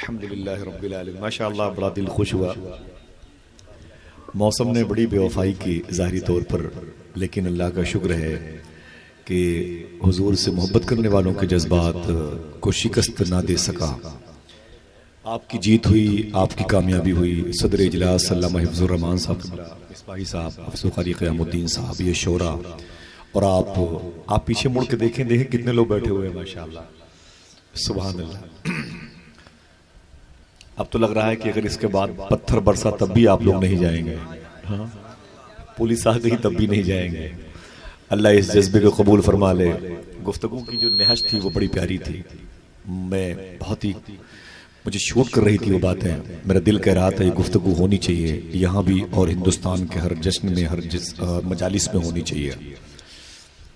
अल्हम्दुलिल्लाह रब्बिल आलमीन। माशाअल्लाह बड़ा दिल खुश हुआ। मौसम ने बड़ी बेवफाई की ज़ाहिरी तौर पर, लेकिन अल्लाह का शुक्र है कि हुजूर से मोहब्बत करने वालों के जज्बात को शिकस्त ना दे सका। आपकी जीत हुई, आपकी कामयाबी हुई। सदर इजलास अल्लामा हिफ्ज़ुर रहमान साहब, मिसबाही साहब, हफ्ज़ क़ारी क़यामुद्दीन साहब, ये शोरा, और आप पीछे मुड़ के देखें कितने लोग बैठे हुए हैं माशाअल्लाह, सुभान अल्लाह। अब तो लग रहा है कि अगर इसके बाद पत्थर बरसा तब भी आप लोग नहीं जाएंगे। हाँ, पुलिस आ गई तब भी नहीं जाएंगे। अल्लाह इस जज्बे को कबूल फरमा ले। गुफ्तगू की जो नहज थी वो बड़ी प्यारी थी। मैं बहुत ही मुझे शूट कर रही थी वो बातें। मेरा दिल कह रहा था ये गुफ्तगू होनी चाहिए यहाँ भी, और हिंदुस्तान के हर जश्न में, हर मजालिस में होनी चाहिए।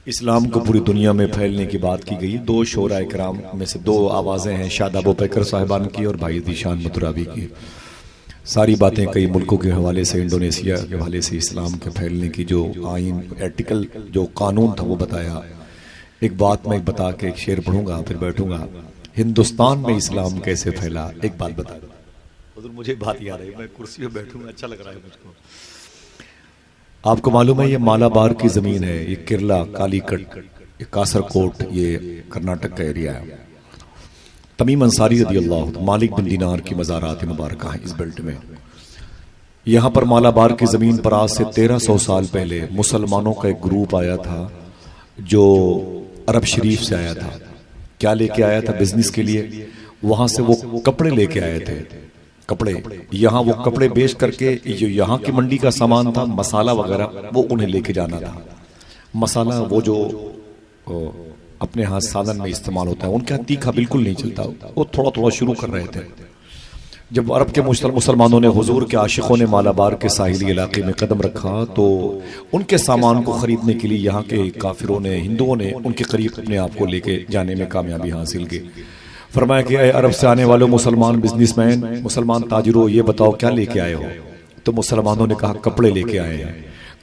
इस्लाम को पूरी दुनिया में फैलने की बात की गई। दो शोरा इकराम में से दो आवाज़ें हैं, शादाब पैकर साहिबान की और भाई ज़ीशान मतुराबी की। सारी बातें कई मुल्कों के हवाले से, इंडोनेशिया के हवाले से इस्लाम के फैलने की जो आइन, आर्टिकल, जो कानून था वो बताया। एक बात मैं बता के एक शेर पढ़ूंगा फिर बैठूंगा। हिंदुस्तान में इस्लाम कैसे फैला, एक बात बता दो। मुझे बात याद है, मैं कुर्सी पे बैठूंगा, अच्छा लग रहा है मुझको। आपको मालूम है ये मालाबार की जमीन है, ये केरला, कालीकट, ये कासरकोट, ये कर्नाटक का एरिया है। तमीम अंसारी रज़ी अल्लाह, मालिक बिन दिनार की मज़ारात मुबारक है इस बेल्ट में। यहाँ पर मालाबार की जमीन पर आज से 1300 साल पहले मुसलमानों का एक ग्रुप आया था जो अरब शरीफ से आया था। क्या लेके आया था? बिजनेस के लिए। वहां से वो कपड़े लेके आए थे, कपड़े। यहाँ वो कपड़े बेच करके जो यहाँ की मंडी का सामान था, मसाला वगैरह, वो उन्हें लेके जाना था। मसाला वो जो अपने हाथ साधन में इस्तेमाल होता है, उनके यहाँ तीखा बिल्कुल नहीं चलता, वो थोड़ा थोड़ा शुरू कर रहे थे। जब अरब के मुसलमानों ने, हुजूर के आशिकों ने मालाबार के साहिली इलाके में कदम रखा तो उनके सामान को खरीदने के लिए यहाँ के काफिरों ने, हिंदुओं ने उनके करीब अपने आप को लेके जाने में कामयाबी हासिल की। फरमाया कि अरब से आने वाले मुसलमान बिजनेसमैन, मुसलमान ताजिरों, ये बताओ क्या लेके आए हो? तो मुसलमानों ने कहा कपड़े लेके आए हैं।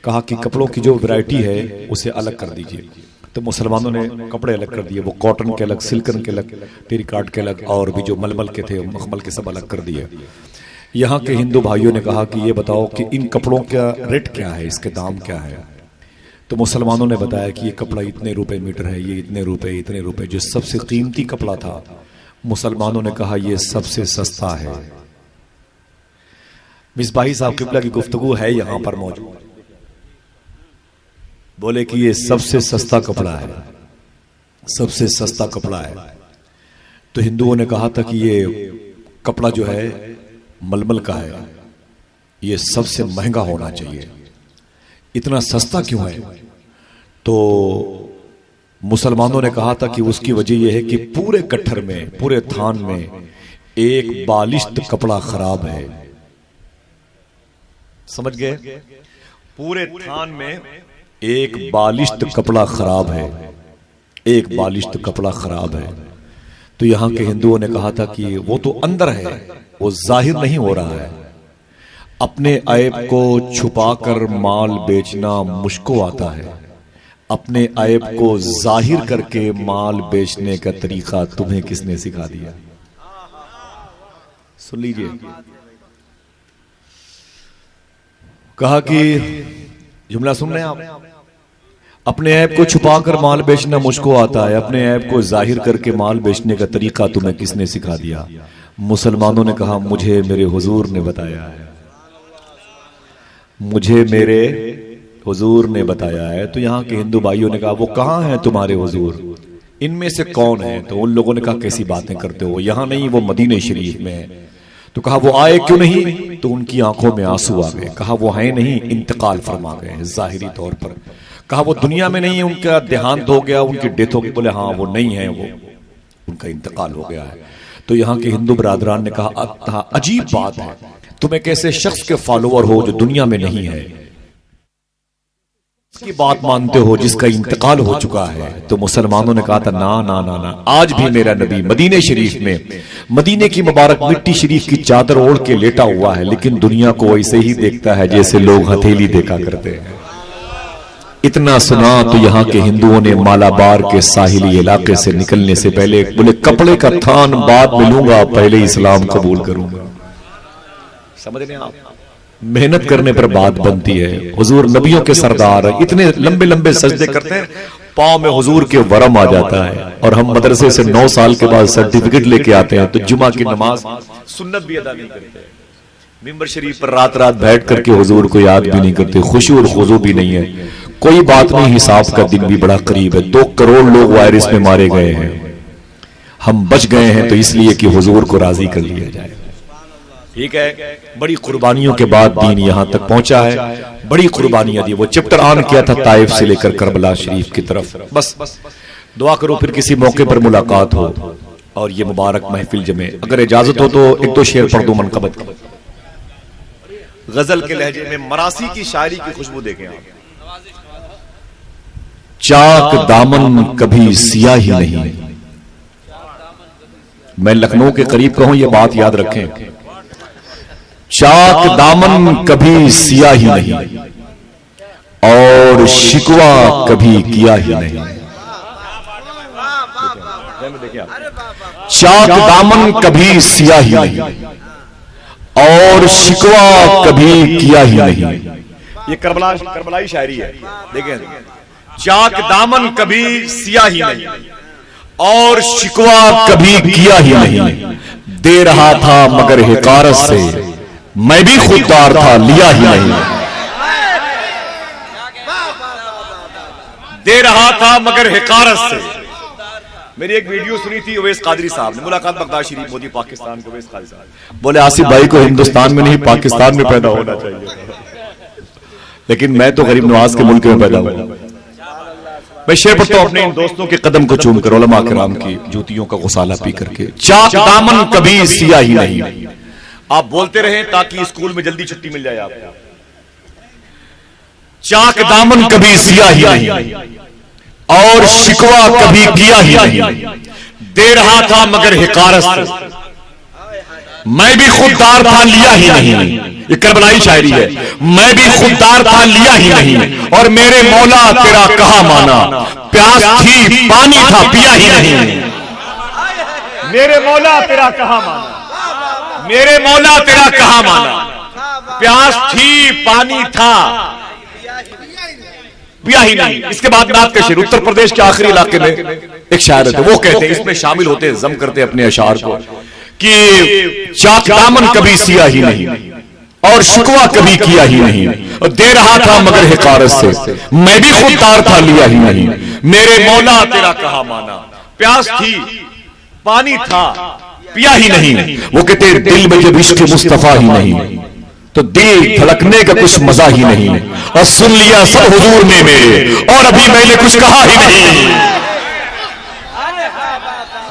कहा कि कपड़ों की जो वैरायटी है उसे अलग कर दीजिए। तो मुसलमानों ने कपड़े अलग कर दिए, वो कॉटन के अलग, सिल्कन के अलग, टेरिकॉट के अलग, और भी जो मलमल के थे, मखमल के सब अलग कर दिए। यहाँ के हिंदू भाइयों ने कहा कि ये बताओ कि इन कपड़ों का रेट क्या है, इसके दाम क्या है? तो मुसलमानों ने बताया कि ये कपड़ा इतने रुपए मीटर है, ये इतने रुपए। जो सबसे कीमती कपड़ा था, मुसलमानों ने कहा ये सबसे सस्ता है। मिसबाही साहब किबला की गुफ्तगू है यहाँ पर मौजूद, बोले कि ये सबसे सस्ता कपड़ा है, सबसे सस्ता कपड़ा है। तो हिंदुओं ने कहा था कि ये कपड़ा जो है मलमल का है, ये सबसे महंगा होना चाहिए, इतना सस्ता क्यों है? तो मुसलमानों ने कहा था कि उसकी वजह यह है कि पूरे गट्ठर में, पूरे थान में एक बालिश्त कपड़ा खराब है। समझ गए? पूरे थान में एक बालिश्त कपड़ा खराब है, एक बालिश्त कपड़ा खराब है। तो यहाँ के हिंदुओं ने कहा था कि वो तो अंदर है, वो जाहिर नहीं हो रहा है। अपने ऐब को छुपाकर माल बेचना मुश्किल आता है, अपने ऐब को जाहिर करके माल बेचने का तरीका तुम्हें किसने सिखा दिया? सुन लीजिए। कहा कि जुमला सुन रहे हैं आप? अपने ऐब को छुपाकर माल बेचना मुझको आता है, अपने ऐब को जाहिर करके माल बेचने का तरीका तुम्हें किसने सिखा दिया? मुसलमानों ने कहा मुझे मेरे हुजूर ने बताया है, मुझे मेरे हुजूर ने बताया है। तो यहाँ के हिंदू भाइयों ने कहा वो कहाँ हैं तुम्हारे हुजूर, इनमें से कौन है? तो उन लोगों ने कहा कैसी बातें करते हो, यहाँ नहीं, वो मदीने शरीफ में है। तो कहा वो आए क्यों नहीं? तो उनकी आंखों में आंसू आ गए। कहा वो हैं नहीं, इंतकाल फरमा गए जाहिरी तौर पर। कहा वो दुनिया में नहीं है, उनका देहांत हो गया, उनकी डेथ हो गई। बोले हाँ वो नहीं है, वो उनका इंतकाल हो गया है। तो यहाँ के हिंदू बरादरान ने कहा अजीब बात है, तुम एक ऐसे शख्स के फॉलोअर हो जो दुनिया में नहीं है, की बात मानते हो जिसका इंतकाल हो चुका है। तो मुसलमानों ने कहा था ना ना ना ना, आज भी मेरा नबी मदीने शरीफ में, मदीने की मुबारक मिट्टी शरीफ की चादर ओढ़ के लेटा हुआ है, लेकिन दुनिया को ऐसे ही देखता है जैसे लोग हथेली देखा करते हैं। इतना सुना तो यहाँ के हिंदुओं ने मालाबार के साहिली इलाके से निकलने से पहले बोले कपड़े का थान बाद में लूंगा, पहले इस्लाम कबूल करूंगा। समझ रहे हैं आप? मेहनत करने पर बात बनती है। हुजूर नबियों के सरदार इतने लंबे लंबे सजदे करते हैं, पांव में हुजूर के वरम आ जाता है। और हम मदरसे से 9 साल के बाद सर्टिफिकेट लेके आते हैं तो जुमा की नमाज सुन्नत भी अदा नहीं करते, मिंबर शरीफ पर रात रात बैठ करके हुजूर को याद भी नहीं करते, खुशू और खुजू भी नहीं है। कोई बात नहीं, हिसाब का दिन भी बड़ा करीब है। 2 करोड़ लोग वायरस में मारे गए हैं, हम बच गए हैं तो इसलिए कि हुजूर को राजी कर लिया जाए। ठीक है, बड़ी कुर्बानियों के बाद दीन यहां तक पहुंचा है, बड़ी कुर्बानियां दी। वो चैप्टर ऑन किया था ताइफ से लेकर करबला शरीफ की तरफ। बस दुआ करो फिर किसी मौके पर मुलाकात हो और ये मुबारक महफिल जमे। अगर इजाजत हो तो 1-2 शेर पढ़ दो मनकबत का, गजल के लहजे में मरासी की शायरी की खुशबू देखें आप। चाक दामन कभी सिया ही नहीं, मैं लखनऊ के करीब कहूं ये बात याद रखें, चाक दामन कभी सिया ही नहीं और शिकवा कभी किया ही नहीं। चाक दामन कभी सिया ही नहीं और शिकवा कभी किया ही नहीं। ये करबलाई शायरी है, देखें। चाक दामन कभी सिया ही नहीं और शिकवा कभी किया ही नहीं। दे रहा था मगर हिकारत से, मैं भी खुददार था लिया ही नहीं। दे रहा था मगर हिकारत से। मेरी एक वीडियो सुनी थी उवैस कादरी साहब ने, मुलाकात बगदाद शरीफ मोदी पाकिस्तान के उवैस कादरी साहब बोले आसिफ भाई को हिंदुस्तान में नहीं पाकिस्तान में पैदा होना चाहिए, लेकिन मैं तो गरीब नवाज के मुल्क में पैदा हुआ। मैं शेर पढ़ता हूं अपने इन दोस्तों के कदम को चूम कर, उलमा किराम की जूतियों का गुसाला पी करके। चाक दामन कभी सिया ही नहीं। आप बोलते रहें ताकि स्कूल में जल्दी छुट्टी मिल जाए आपको। चाक दामन कभी सिया ही नहीं और शिकवा कभी किया ही नहीं। दे रहा था मगर हिकारत से, मैं भी खुददार था लिया ही नहीं। ये करबलाई शायरी है। मैं भी खुददार था लिया ही नहीं और मेरे मौला तेरा कहा माना, प्यास थी पानी था पिया ही नहीं। मेरे मौला तेरा कहा माना, मेरे मौला तेरा कहा माना, प्यास थी पानी था पिया ही नहीं। इसके बाद नात का शेर उत्तर प्रदेश के आखिरी इलाके में एक शायर थे, वो कहते हैं, इसमें शामिल होते जम करते अपने अशार को कि चाक दामन कभी सिया ही नहीं और शिकवा कभी किया ही नहीं। और दे रहा था मगर हिकारत से, मैं भी खुददार था लिया ही नहीं। मेरे मौला तेरा कहा माना, प्यास थी पानी था पिया ही नहीं। वो कहते दिल में जब इश्क मुस्तफा ही नहीं तो दिल धड़कने का कुछ मजा ही नहीं। और सुन लिया सब हुजूर ने मेरे और अभी मैंने कुछ कहा ही नहीं।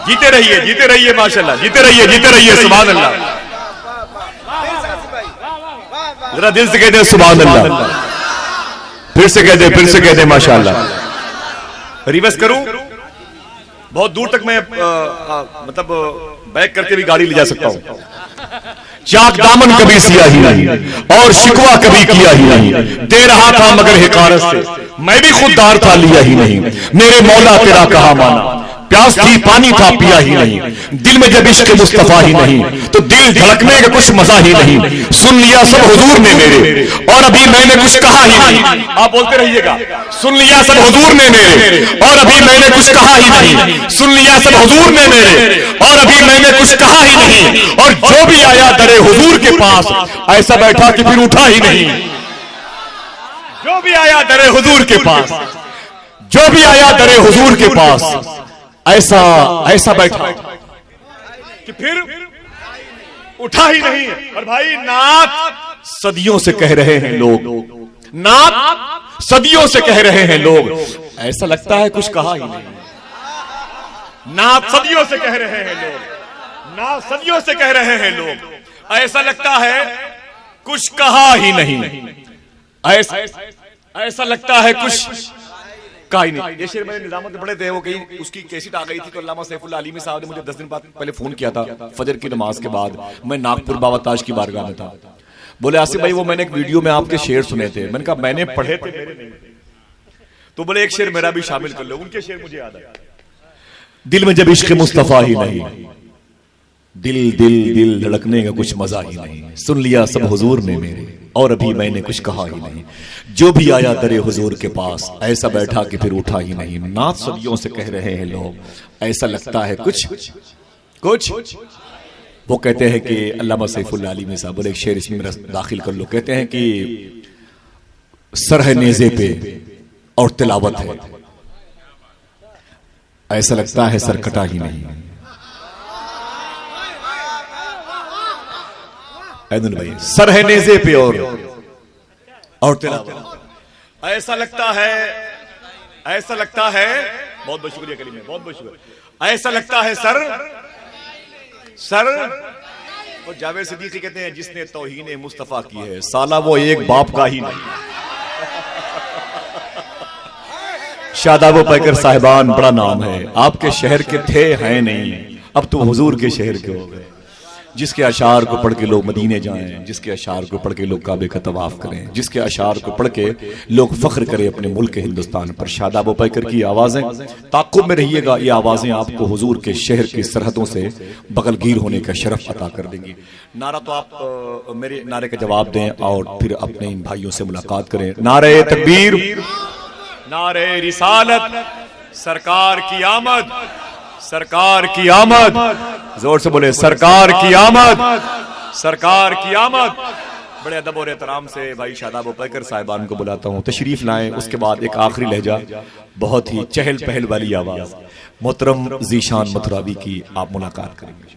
जीते रहिए माशाल्लाह, जीते रहिए सुभान अल्लाह। जरा दिल से कह दे सुभान अल्लाह, फिर से कह दे माशाल्लाह। रिवर्स करूं, बहुत दूर तक मैं मतलब बैक करके भी गाड़ी ले जा सकता हूं। चाक दामन कभी सिया ही नहीं और शिकवा कभी किया ही नहीं। दे रहा था मगर हिकारत से, मैं भी खुददार था लिया ही नहीं। मेरे मौला तेरा कहा माना, प्यास थी पानी था पिया ही नहीं। दिल में जब इश्क मुस्तफा ही नहीं तो दिल धड़कने का कुछ मजा ही नहीं। सुन लिया सब हुजूर ने मेरे और अभी मैंने कुछ कहा ही नहीं। आप बोलते रहिएगा, सुन लिया सब हुजूर ने मेरे और अभी मैंने कुछ कहा ही नहीं। सुन लिया सब हुजूर ने मेरे और अभी मैंने कुछ कहा ही नहीं। और जो भी आया दरे हुजूर के पास ऐसा बैठा कि फिर उठा ही नहीं। जो भी आया दरे हुजूर के पास, जो भी आया दरे हुजूर के पास ऐसा बैठा कि फिर उठा ही नहीं। और भाई नात सदियों से कह रहे हैं लोग, नात सदियों से कह रहे हैं लोग, ऐसा लगता है कुछ कहा ही नहीं। नात सदियों से कह रहे हैं लोग, नात सदियों से कह रहे हैं लोग, ऐसा लगता है कुछ कहा ही नहीं। ऐसा लगता है कुछ कहा ही नहीं। ये शेर मैंने निजामत में पढ़े थे, वो कहीं उसकी कैसेट आ गई थी तो अल्लामा सैफुल्लाह अलीमी साहब ने मुझे 10 दिन बाद पहले फोन किया था, फजर की नमाज के बाद। मैं नागपुर बाबा ताज की बारगाह में था। बोले आसिफ भाई वो मैंने एक वीडियो में आपके शेर सुने थे। मैंने कहा मैंने पढ़े थे, मेरे नहीं। तो बोले एक शेर मेरा भी शामिल कर लो। उनके शेर मुझे याद आया, दिल में जब इश्क मुस्तफा ही नहीं, दिल दिल दिल धड़कने का कुछ मजा ही नहीं, सुन लिया सब हुजूर ने मेरे और अभी मैंने कुछ कहा ही नहीं, जो भी आया दरे हुजूर के पास ऐसा बैठा कि फिर उठा ही नहीं। नात सदियों से कह रहे हैं लोग, ऐसा लगता है कुछ कुछ। वो कहते हैं कि अल्लामा सैफुल्लाह अली साहब बोले एक शेर इसमें मेरा दाखिल कर लो। कहते हैं कि सर है नेज़े पे और तिलावत है, ऐसा लगता है सर कटा ही नहीं। भाई सर है नेज़े पे और तिलावत, ऐसा लगता है बहुत बहुत शुक्रिया कलीम, बहुत बहुत शुक्रिया। ऐसा लगता है सर और जावेद सिद्दीकी कहते हैं जिसने तौहीन मुस्तफा की है साला वो एक बाप का ही नहीं। शादाब पैकर साहिबान बड़ा नाम है, आपके शहर के थे हैं नहीं, अब तो हुजूर के शहर के हो गए। जिसके अशार को पढ़ के लोग मदीने जाएं, जिसके अशार को पढ़ के लोग काबे का तवाफ करें, जिसके अशार को पढ़ के लोग फख्र करें अपने मुल्क हिंदुस्तान पर। शादाब पैकर की आवाजें, ताक़ुब में रहिएगा, ये आवाजें आपको हुजूर के शहर की सरहदों से बगलगीर होने का शरफ अता कर देंगी। नारा तो आप मेरे नारे का जवाब दें और फिर अपने इन भाइयों से मुलाकात करें। नारे तकबीर, नारे रिसालत, सरकार की आमद, सरकार की आमद, जोर से बोले सरकार की आमद, सरकार की आमद। बड़े अदब और एहतराम से भाई शादाब पैकर साहिबान को बुलाता हूँ, तशरीफ लाएं। उसके बाद एक आखिरी लहजा, बहुत ही चहल पहल वाली आवाज, मोहतरम जीशान मथुरावी की आप मुलाकात करेंगे।